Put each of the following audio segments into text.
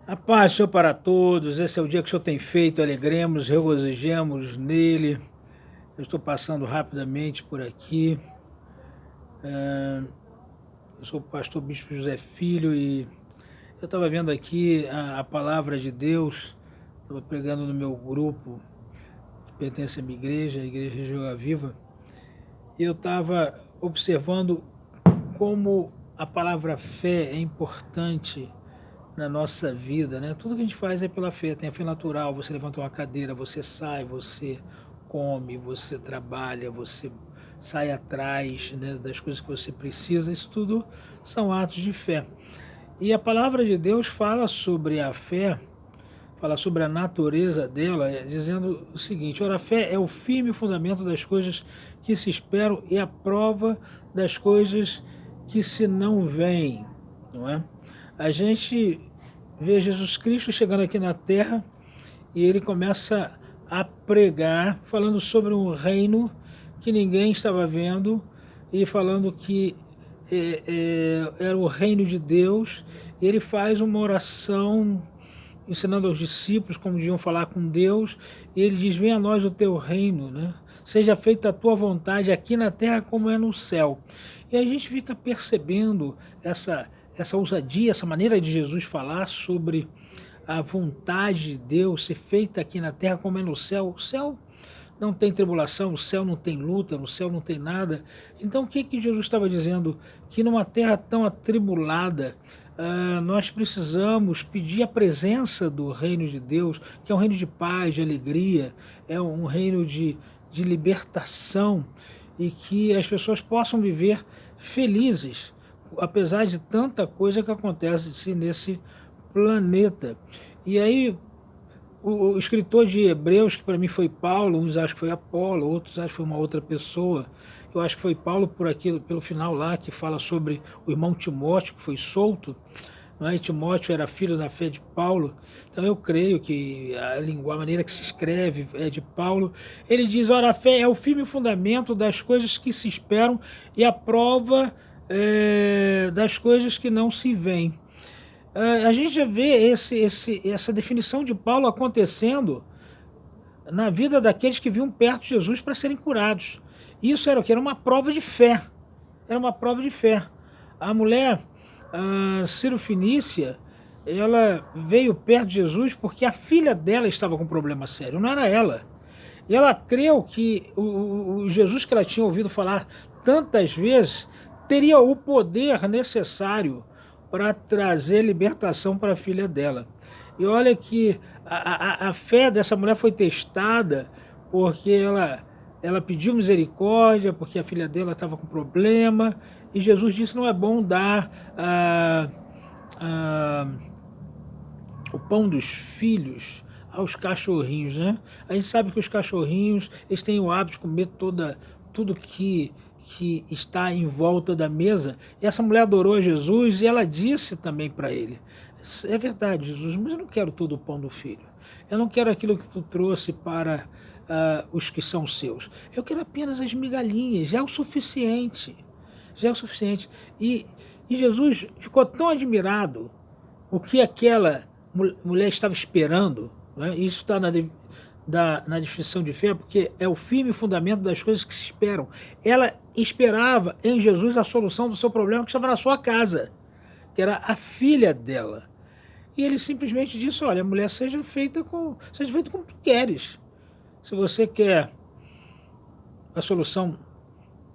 A paz seja para todos, esse é o dia que o Senhor tem feito, alegremos, regozijemos nele. Eu estou passando rapidamente por aqui. Eu sou o pastor Bispo José Filho e eu estava vendo aqui a palavra de Deus, estava pregando no meu grupo, que pertence à minha igreja, a Igreja Jeová Viva, e eu estava observando como a palavra fé é importante na nossa vida, né? Tudo que a gente faz é pela fé, tem a fé natural, você levanta uma cadeira, você sai, você come, você trabalha, você sai atrás, né, das coisas que você precisa, isso tudo são atos de fé. E a palavra de Deus fala sobre a fé, fala sobre a natureza dela, dizendo o seguinte: ora, a fé é o firme fundamento das coisas que se esperam e a prova das coisas que se não veem, não é? A gente vê Jesus Cristo chegando aqui na Terra e ele começa a pregar, falando sobre um reino que ninguém estava vendo e falando que era o reino de Deus. Ele faz uma oração ensinando aos discípulos como deviam falar com Deus, e ele diz: venha a nós o teu reino, né? Seja feita a tua vontade aqui na terra como é no céu. E a gente fica percebendo essa ousadia, essa maneira de Jesus falar sobre a vontade de Deus ser feita aqui na terra como é no céu. O céu não tem tribulação, no céu não tem luta, no céu não tem nada. Então o que Jesus estava dizendo? Que numa terra tão atribulada, nós precisamos pedir a presença do reino de Deus, que é um reino de paz, de alegria, é um reino de libertação, e que as pessoas possam viver felizes, apesar de tanta coisa que acontece nesse planeta. E aí o escritor de Hebreus, que para mim foi Paulo, uns acham que foi Apolo, outros acham que foi uma outra pessoa. Eu acho que foi Paulo pelo final lá, que fala sobre o irmão Timóteo, que foi solto. Não é? Timóteo era filho da fé de Paulo. Então eu creio que a maneira que se escreve é de Paulo. Ele diz: ora, a fé é o firme fundamento das coisas que se esperam e a prova das coisas que não se veem. A gente já vê essa definição de Paulo acontecendo na vida daqueles que vinham perto de Jesus para serem curados. Isso era o que? Era uma prova de fé. Era uma prova de fé. A mulher, Ciro Fenícia, ela veio perto de Jesus porque a filha dela estava com um problema sério, não era ela. E ela creu que o Jesus que ela tinha ouvido falar tantas vezes teria o poder necessário para trazer libertação para a filha dela. E olha que a fé dessa mulher foi testada porque ela pediu misericórdia, porque a filha dela estava com problema, e Jesus disse: não é bom dar o pão dos filhos aos cachorrinhos, né? A gente sabe que os cachorrinhos, eles têm o hábito de comer tudo que está em volta da mesa. E essa mulher adorou a Jesus e ela disse também para ele: é verdade, Jesus, mas eu não quero todo o pão do filho. Eu não quero aquilo que tu trouxe para os que são seus. Eu quero apenas as migalhinhas, já é o suficiente. Já é o suficiente. E Jesus ficou tão admirado o que aquela mulher estava esperando, né? Isso está na definição de fé, porque é o firme fundamento das coisas que se esperam. Ela esperava em Jesus a solução do seu problema que estava na sua casa, que era a filha dela. E ele simplesmente disse: olha, mulher, seja feita como tu queres. Se você quer a solução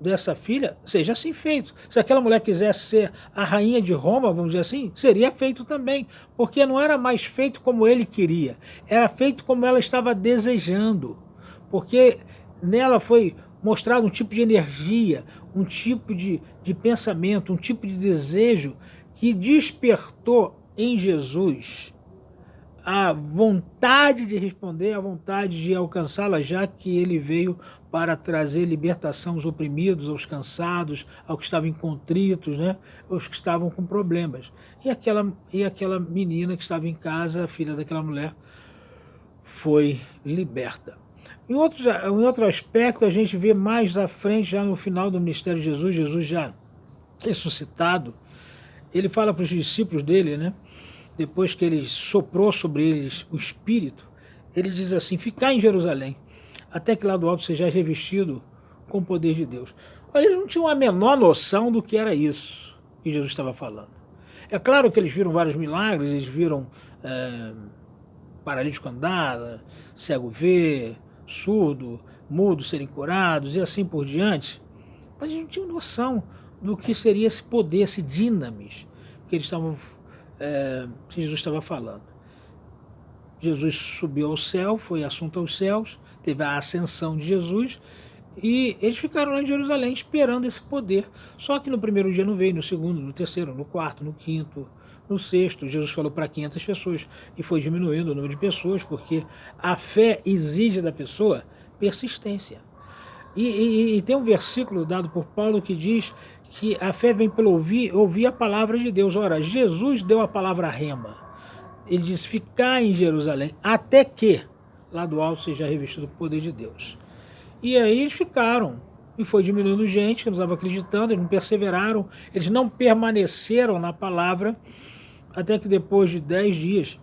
dessa filha, seja assim feito. Se aquela mulher quisesse ser a rainha de Roma, vamos dizer assim, seria feito também, porque não era mais feito como ele queria, era feito como ela estava desejando, porque nela foi mostrado um tipo de energia, um tipo de pensamento, um tipo de desejo que despertou em Jesus a vontade de responder, a vontade de alcançá-la, já que ele veio para trazer libertação aos oprimidos, aos cansados, aos que estavam contritos, né? Aos que estavam com problemas. E aquela menina que estava em casa, a filha daquela mulher, foi liberta. Em outro aspecto, a gente vê mais à frente, já no final do ministério de Jesus já ressuscitado, ele fala para os discípulos dele, né? depois que ele soprou sobre eles o Espírito, ele diz assim: ficai em Jerusalém, até que lá do alto seja revestido com o poder de Deus. Olha, eles não tinham a menor noção do que era isso que Jesus estava falando. É claro que eles viram vários milagres, eles viram paralítico andar, cego ver, surdo, mudo serem curados e assim por diante, mas eles não tinham noção do que seria esse poder, esse dinamis que eles estavam, que Jesus estava falando. Jesus subiu ao céu, foi assunto aos céus, teve a ascensão de Jesus e eles ficaram lá em Jerusalém esperando esse poder. Só que no primeiro dia não veio, no segundo, no terceiro, no quarto, no quinto, no sexto. Jesus falou para 500 pessoas e foi diminuindo o número de pessoas, porque a fé exige da pessoa persistência. E tem um versículo dado por Paulo que diz que a fé vem pelo ouvir a palavra de Deus. Ora, Jesus deu a palavra rema. Ele diz: ficar em Jerusalém até que lá do alto seja revestido com o poder de Deus. E aí eles ficaram, e foi diminuindo gente que não estava acreditando, eles não perseveraram, eles não permaneceram na palavra, até que depois de 10 dias,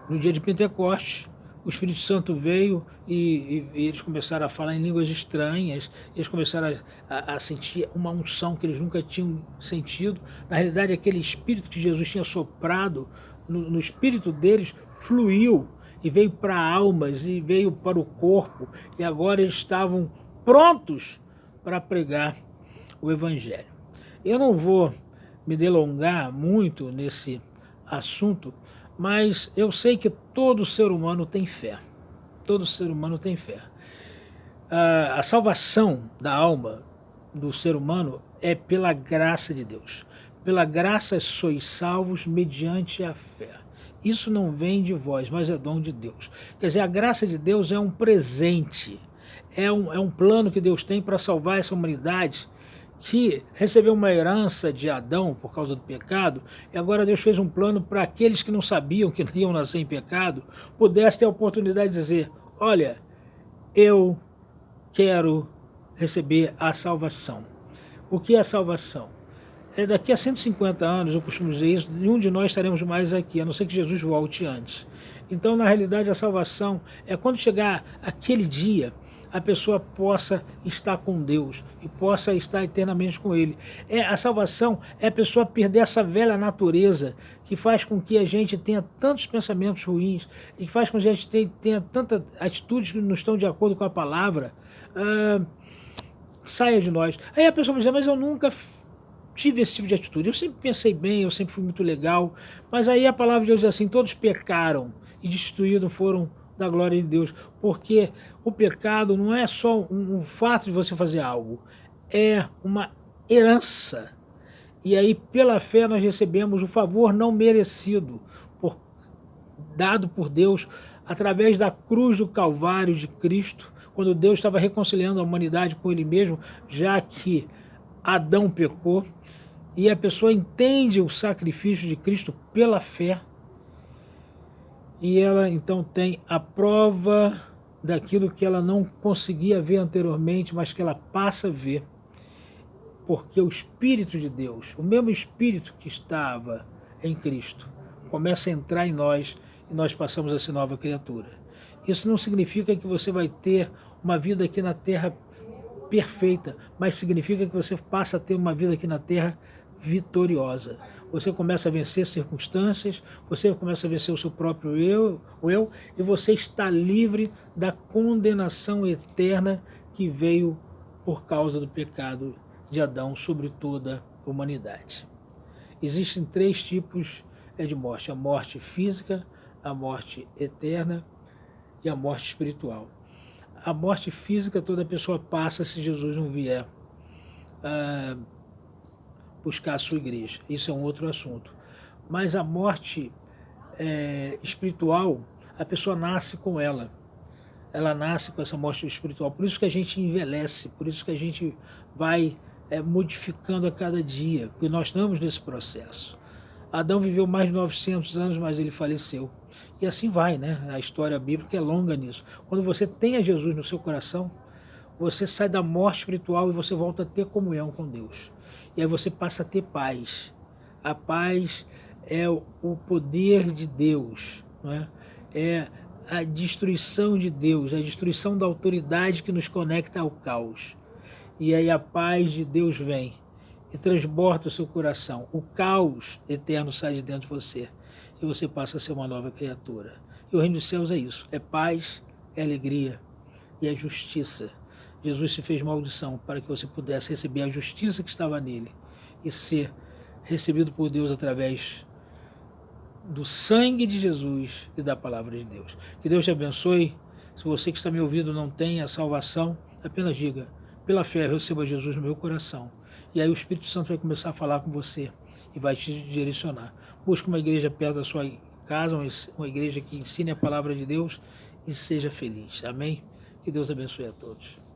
no dia de Pentecostes, o Espírito Santo veio e eles começaram a falar em línguas estranhas, eles começaram a sentir uma unção que eles nunca tinham sentido. Na realidade, aquele Espírito que Jesus tinha soprado no Espírito deles fluiu e veio para almas e veio para o corpo, e agora eles estavam prontos para pregar o Evangelho. Eu não vou me delongar muito nesse assunto, mas eu sei que todo ser humano tem fé. Todo ser humano tem fé. A salvação da alma do ser humano é pela graça de Deus. Pela graça sois salvos mediante a fé. Isso não vem de vós, mas é dom de Deus. Quer dizer, a graça de Deus é um presente, é um plano que Deus tem para salvar essa humanidade que recebeu uma herança de Adão por causa do pecado, e agora Deus fez um plano para aqueles que não sabiam que iam nascer em pecado, pudessem ter a oportunidade de dizer: olha, eu quero receber a salvação. O que é a salvação? Daqui a 150 anos, eu costumo dizer isso, nenhum de nós estaremos mais aqui, a não ser que Jesus volte antes. Então, na realidade, a salvação é quando chegar aquele dia, a pessoa possa estar com Deus e possa estar eternamente com Ele. A salvação é a pessoa perder essa velha natureza que faz com que a gente tenha tantos pensamentos ruins e que faz com que a gente tenha tantas atitudes que não estão de acordo com a palavra. Saia de nós. Aí a pessoa vai dizer: mas eu nunca tive esse tipo de atitude. Eu sempre pensei bem, eu sempre fui muito legal. Mas aí a palavra de Deus diz assim: todos pecaram e destruídos foram da glória de Deus. Porque o pecado não é só um fato de você fazer algo, é uma herança. E aí, pela fé, nós recebemos o favor não merecido, dado por Deus, através da cruz do Calvário de Cristo, quando Deus estava reconciliando a humanidade com Ele mesmo, já que Adão pecou, e a pessoa entende o sacrifício de Cristo pela fé, e ela então tem a prova daquilo que ela não conseguia ver anteriormente, mas que ela passa a ver, porque o Espírito de Deus, o mesmo Espírito que estava em Cristo, começa a entrar em nós e nós passamos a ser nova criatura. Isso não significa que você vai ter uma vida aqui na Terra perfeita, mas significa que você passa a ter uma vida aqui na Terra vitoriosa. Você começa a vencer circunstâncias, você começa a vencer o seu próprio eu, e você está livre da condenação eterna que veio por causa do pecado de Adão sobre toda a humanidade. Existem 3 tipos de morte: a morte física, a morte eterna e a morte espiritual. A morte física toda pessoa passa se Jesus não vier buscar a sua igreja. Isso é um outro assunto. Mas a morte espiritual, a pessoa nasce com ela. Ela nasce com essa morte espiritual. Por isso que a gente envelhece, por isso que a gente vai modificando a cada dia, porque nós estamos nesse processo. Adão viveu mais de 900 anos, mas ele faleceu. E assim vai, né? A história bíblica é longa nisso. Quando você tem a Jesus no seu coração, você sai da morte espiritual e você volta a ter comunhão com Deus. E aí você passa a ter paz. A paz é o poder de Deus, não é? É a destruição de Deus, a destruição da autoridade que nos conecta ao caos. E aí a paz de Deus vem e transborda o seu coração. O caos eterno sai de dentro de você e você passa a ser uma nova criatura. E o reino dos céus é isso, é paz, é alegria e é justiça. Jesus se fez maldição para que você pudesse receber a justiça que estava nele e ser recebido por Deus através do sangue de Jesus e da palavra de Deus. Que Deus te abençoe. Se você que está me ouvindo não tem a salvação, apenas diga: pela fé eu recebo a Jesus no meu coração. E aí o Espírito Santo vai começar a falar com você e vai te direcionar. Busque uma igreja perto da sua casa, uma igreja que ensine a palavra de Deus e seja feliz. Amém? Que Deus abençoe a todos.